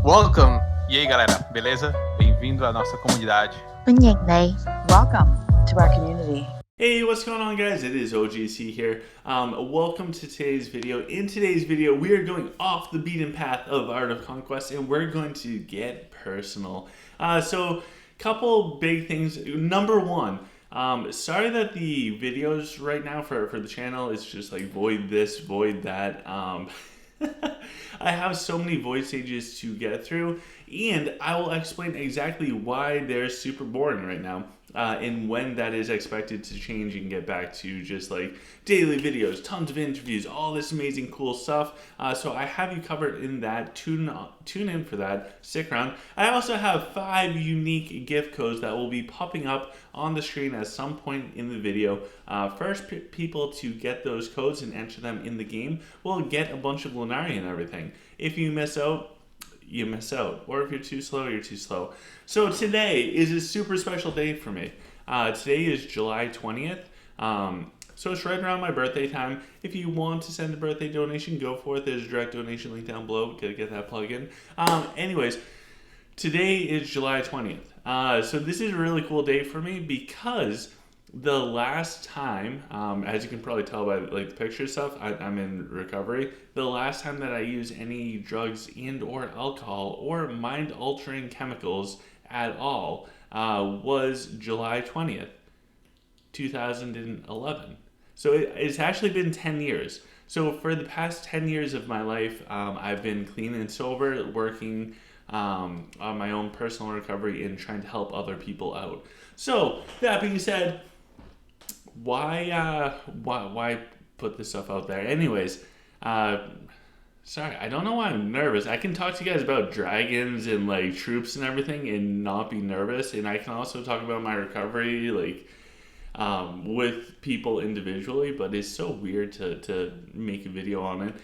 Welcome! E aí, galera, beleza? Bem-vindo à nossa comunidade. Welcome to our community. Hey, what's going on, guys? It is OGC here. Welcome to today's video. In today's video, we are going off the beaten path of Art of Conquest, and we're going to get personal. So, couple big things. Number one, sorry that the videos right now for the channel is just like void this, void that. I have so many void stages to get through, and I will explain exactly why they're super boring right now, and when that is expected to change and get back to just like daily videos, tons of interviews, all this amazing cool stuff. So I have you covered in that. Tune in for that. Stick around. I also have 5 unique gift codes that will be popping up on the screen at some point in the video. First people to get those codes and enter them in the game will get a bunch of Lunari and everything. If you miss out, you miss out. Or if you're too slow, you're too slow. So today is a super special day for me. Today is July 20th. So it's right around my birthday time. If you want to send a birthday donation, go for it. There's a direct donation link down below. Get that plug in. Anyways, today is July 20th. So this is a really cool day for me because the last time, as you can probably tell by like the picture stuff, I'm in recovery. The last time that I used any drugs and or alcohol or mind-altering chemicals at all was July 20th, 2011. So it's actually been 10 years. So for the past 10 years of my life, I've been clean and sober, working on my own personal recovery and trying to help other people out. So that being said, why put this stuff out there? Anyways, sorry, I don't know why I'm nervous. I can talk to you guys about dragons and like troops and everything and not be nervous, and I can also talk about my recovery like with people individually, but it's so weird to make a video on it.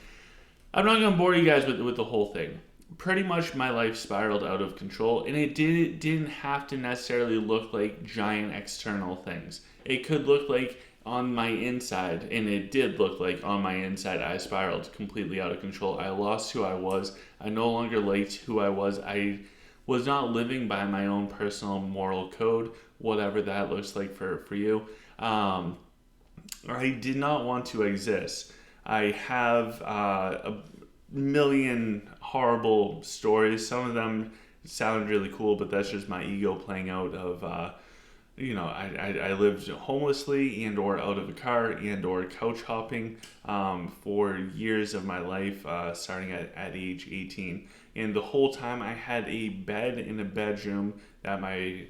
I'm not gonna bore you guys with the whole thing. Pretty much my life spiraled out of control, and it didn't have to necessarily look like giant external things. It could look like on my inside, and it did look like on my inside I spiraled completely out of control. I lost who I was. I no longer liked who I was. I was not living by my own personal moral code, whatever that looks like for you. I did not want to exist. I have a million horrible stories. Some of them sound really cool, but that's just my ego playing out of, I lived homelessly and or out of a car and or couch hopping for years of my life, starting at age 18. And the whole time I had a bed in a bedroom at my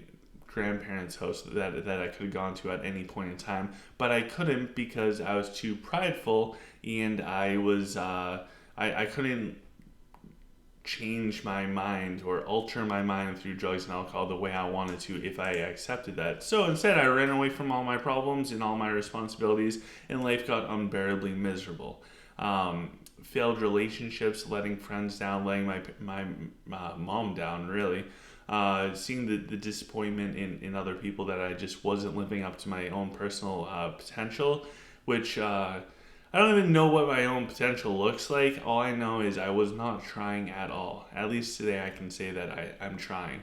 grandparents' house that I could have gone to at any point in time, but I couldn't because I was too prideful, and I was I couldn't change my mind or alter my mind through drugs and alcohol the way I wanted to if I accepted that. So instead, I ran away from all my problems and all my responsibilities, and life got unbearably miserable. Failed relationships, letting friends down, letting my mom down, really. Seeing the disappointment in other people that I just wasn't living up to my own personal potential, which I don't even know what my own potential looks like. All I know is I was not trying at all. At least today I can say that I'm trying.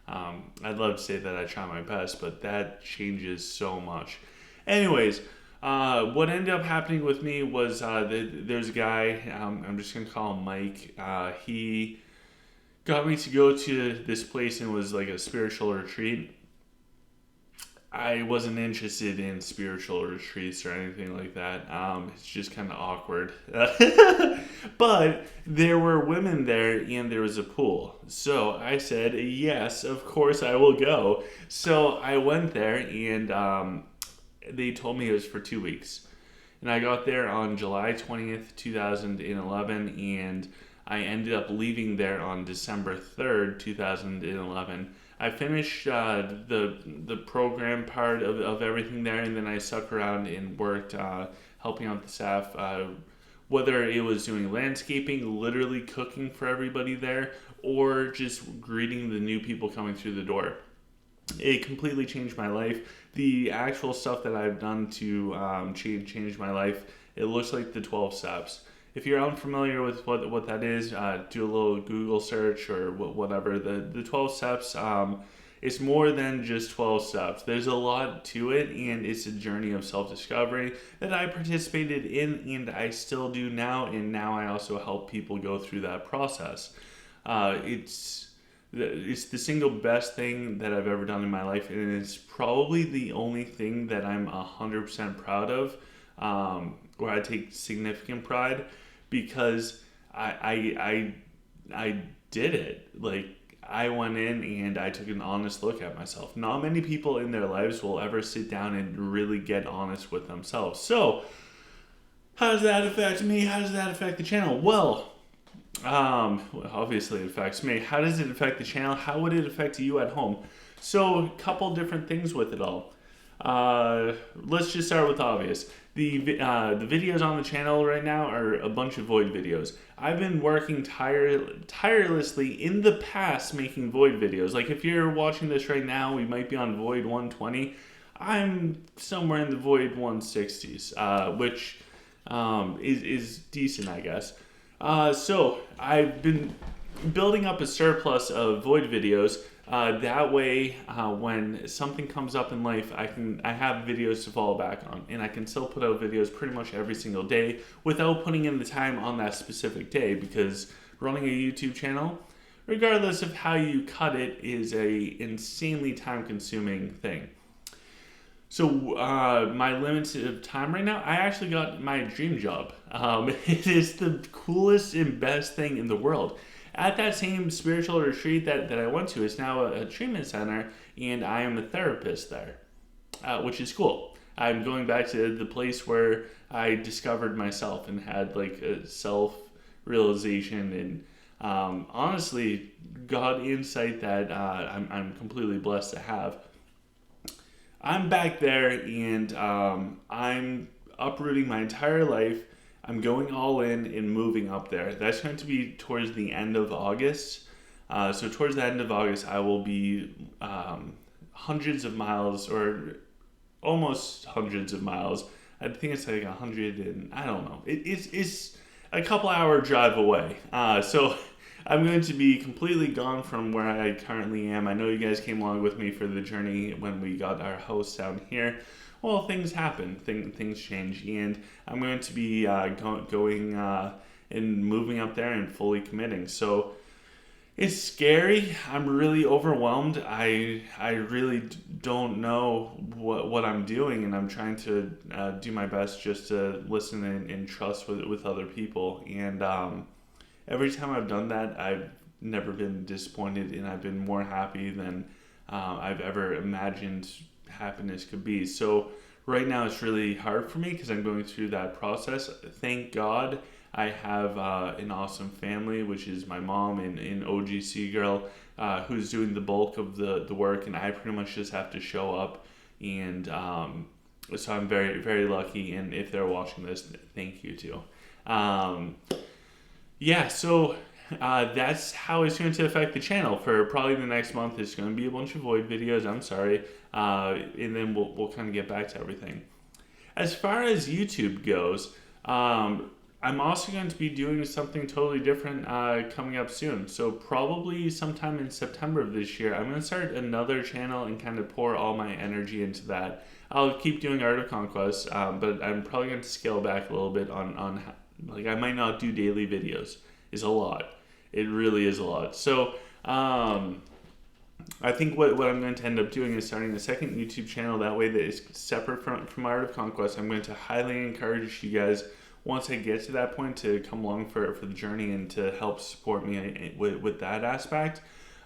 I'd love to say that I try my best, but that changes so much. Anyways, what ended up happening with me was there's a guy, I'm just going to call him Mike. He got me to go to this place, and it was like a spiritual retreat. I wasn't interested in spiritual retreats or anything like that. It's just kind of awkward. But there were women there and there was a pool. So I said, yes, of course I will go. So I went there, and they told me it was for 2 weeks. And I got there on July 20th, 2011, and I ended up leaving there on December 3rd, 2011. I finished the program part of everything there, and then I stuck around and worked helping out the staff, whether it was doing landscaping, literally cooking for everybody there, or just greeting the new people coming through the door. It completely changed my life. The actual stuff that I've done to change my life, it looks like the 12 steps. If you're unfamiliar with what that is, do a little Google search or whatever. The 12 steps, it's more than just 12 steps. There's a lot to it, and it's a journey of self-discovery that I participated in, and I still do now, and now I also help people go through that process. It's the single best thing that I've ever done in my life, and it's probably the only thing that I'm 100% proud of, where I take significant pride, because I did it. Like, I went in and I took an honest look at myself. Not many people in their lives will ever sit down and really get honest with themselves. So, how does that affect me? How does that affect the channel? Well, obviously it affects me. How does it affect the channel? How would it affect you at home? So, a couple different things with it all. Let's just start with obvious. The videos on the channel right now are a bunch of void videos. I've been working tirelessly in the past making void videos. Like, if you're watching this right now, we might be on void 120. I'm somewhere in the void 160s, which is decent, I guess. So I've been building up a surplus of void videos. That way, when something comes up in life, I have videos to fall back on, and I can still put out videos pretty much every single day without putting in the time on that specific day, because running a YouTube channel, regardless of how you cut it, is a insanely time-consuming thing. So my limited time right now, I actually got my dream job. It is the coolest and best thing in the world. At that same spiritual retreat that I went to, it's now a treatment center, and I am a therapist there, which is cool. I'm going back to the place where I discovered myself and had like a self-realization, and honestly got insight that I'm completely blessed to have. I'm back there, and I'm uprooting my entire life. I'm going all in and moving up there. That's going to be towards the end of August. So towards the end of August, I will be hundreds of miles, or almost hundreds of miles. I think it's like 100 and I don't know. It's a couple hour drive away. So I'm going to be completely gone from where I currently am. I know you guys came along with me for the journey when we got our house down here. Well, things happen, things change, and I'm going to be going and moving up there and fully committing. So it's scary. I'm really overwhelmed. I really don't know what I'm doing, and I'm trying to do my best just to listen and trust with other people. And every time I've done that, I've never been disappointed, and I've been more happy than I've ever imagined happiness could be. So right now it's really hard for me because I'm going through that process. Thank God I have an awesome family, which is my mom and OGC girl, who's doing the bulk of the work, and I pretty much just have to show up. And so I'm very, very lucky, and if they're watching this, thank you too. So that's how it's going to affect the channel for probably the next month. It's going to be a bunch of void videos. I'm sorry. And then we'll kind of get back to everything. As far as YouTube goes, I'm also going to be doing something totally different coming up soon. So probably sometime in September of this year, I'm going to start another channel and kind of pour all my energy into that. I'll keep doing Art of Conquest, but I'm probably going to scale back a little bit on like, I might not do daily videos. It's a lot. It really is a lot. So I think what I'm going to end up doing is starting a second YouTube channel. That way that is separate from Art of Conquest. I'm going to highly encourage you guys, once I get to that point, to come along for the journey and to help support me with that aspect.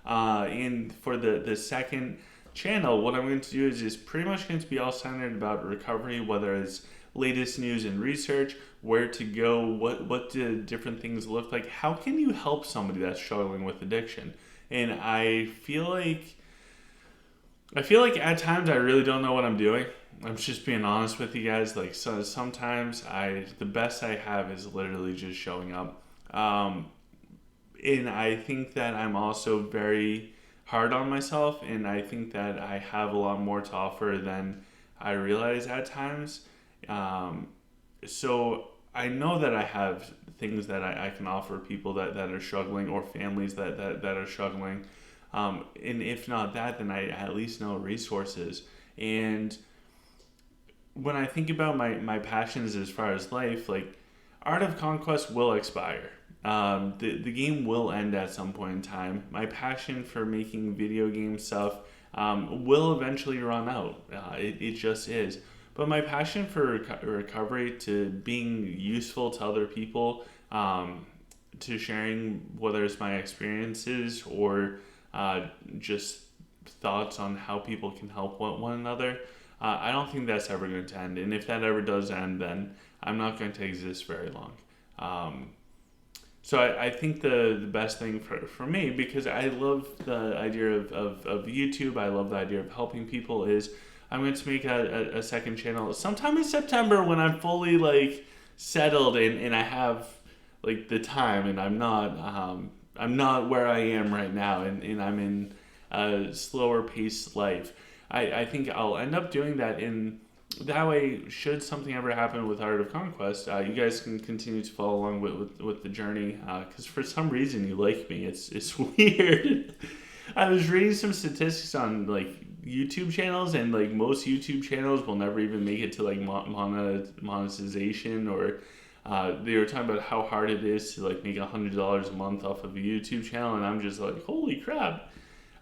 And for the second channel, what I'm going to do is pretty much going to be all centered about recovery, whether it's latest news and research, where to go, what do different things look like, how can you help somebody that's struggling with addiction. And I feel like at times I really don't know what I'm doing. I'm just being honest with you guys. Like, so sometimes the best I have is literally just showing up. And I think that I'm also very hard on myself, and I think that I have a lot more to offer than I realize at times. So I know that I have things that I can offer people that are struggling, or families that are struggling. And if not that, then I at least know resources. And when I think about my passions as far as life, like Art of Conquest will expire. The game will end at some point in time. My passion for making video game stuff will eventually run out. It just is. But my passion for recovery, to being useful to other people, to sharing whether it's my experiences or just thoughts on how people can help one another, I don't think that's ever going to end. And if that ever does end, then I'm not going to exist very long. So I think the best thing for me, because I love the idea of YouTube, I love the idea of helping people, is I'm going to make a second channel sometime in September when I'm fully like settled and I have like the time, and I'm not where I am right now, and I'm in a slower paced life. I think I'll end up doing that, in that way, should something ever happen with Art of Conquest, you guys can continue to follow along with the journey, because for some reason you like me. It's weird. I was reading some statistics on like YouTube channels, and like most YouTube channels will never even make it to like monetization, or they were talking about how hard it is to like make $100 a month off of a YouTube channel, and I'm just like, holy crap,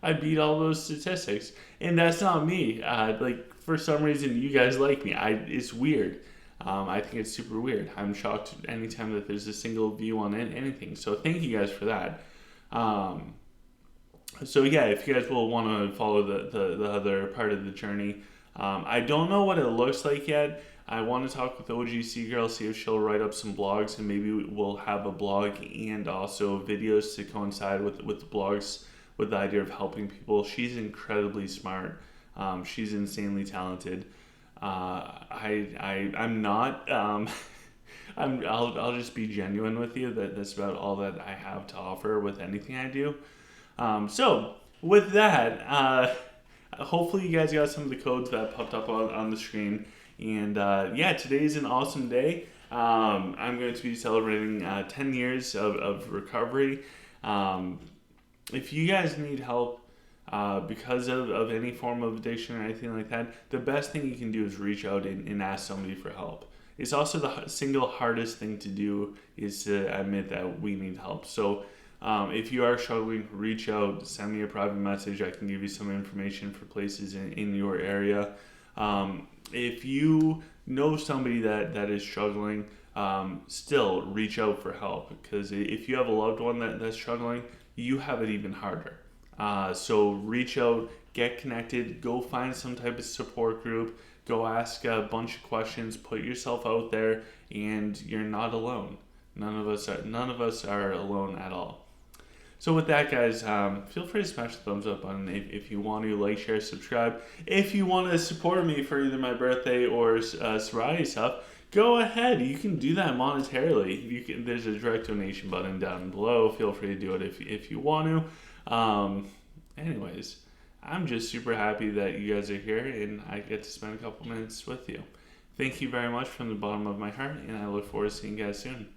I beat all those statistics. And that's not me. Like for some reason you guys like me. It's weird. I think it's super weird. I'm shocked anytime that there's a single view on anything. So thank you guys for that. So yeah, if you guys will want to follow the other part of the journey, I don't know what it looks like yet. I want to talk with OGC girl, see if she'll write up some blogs, and maybe we'll have a blog and also videos to coincide with the blogs, with the idea of helping people. She's incredibly smart. She's insanely talented. I'm not. I'll just be genuine with you. That's about all that I have to offer with anything I do. So with that, hopefully you guys got some of the codes that popped up on the screen. And yeah, today's an awesome day. I'm going to be celebrating 10 years of recovery. If you guys need help because of any form of addiction or anything like that, the best thing you can do is reach out and ask somebody for help. It's also the single hardest thing to do, is to admit that we need help. So if you are struggling, reach out, send me a private message. I can give you some information for places in your area. If you know somebody that is struggling, still reach out for help, because if you have a loved one that's struggling, you have it even harder. So reach out, get connected, go find some type of support group, go ask a bunch of questions, put yourself out there, and you're not alone. None of us are alone at all. So with that, guys, feel free to smash the thumbs up button if you want to, like, share, subscribe. If you want to support me for either my birthday or sobriety stuff, go ahead. You can do that monetarily. There's a direct donation button down below. Feel free to do it if you want to. Anyways, I'm just super happy that you guys are here and I get to spend a couple minutes with you. Thank you very much from the bottom of my heart, and I look forward to seeing you guys soon.